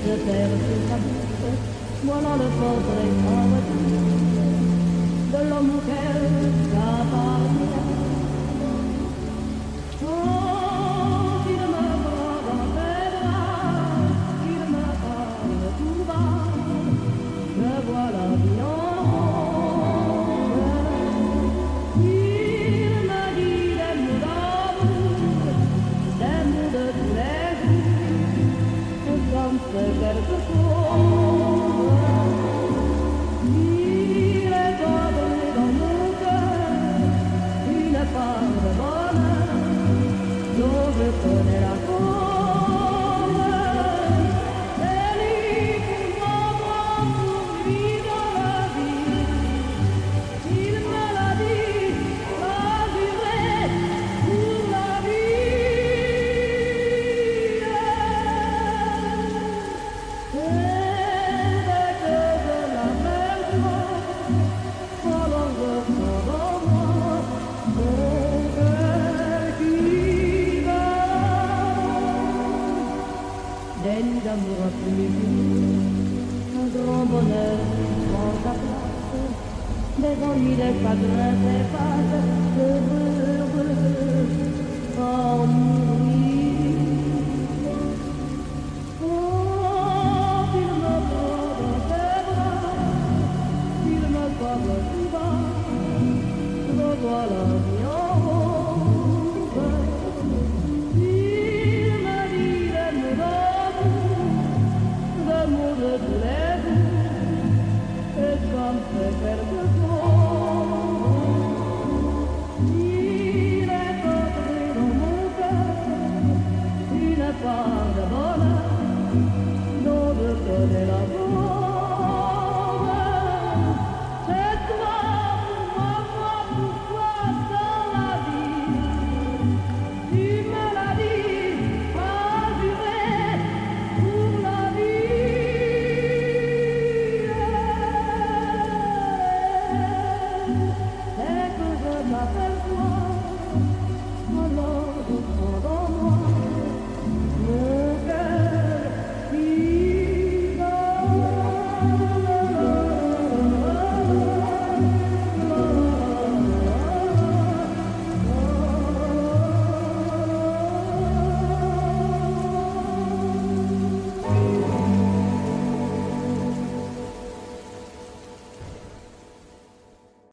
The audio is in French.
de terre sur sa bouche, voilà le portrait en retour de l'homme auquel j'appartiens. Oh, qu'il me prend dans ses bras, qu'il me parle tout bas, je vois la vie en rose. Il me dit des mots d'amour, des mots de tous les jours, comme c'est quelque chose. Il est entré dans mon cœur une part de bonheur dont je connais la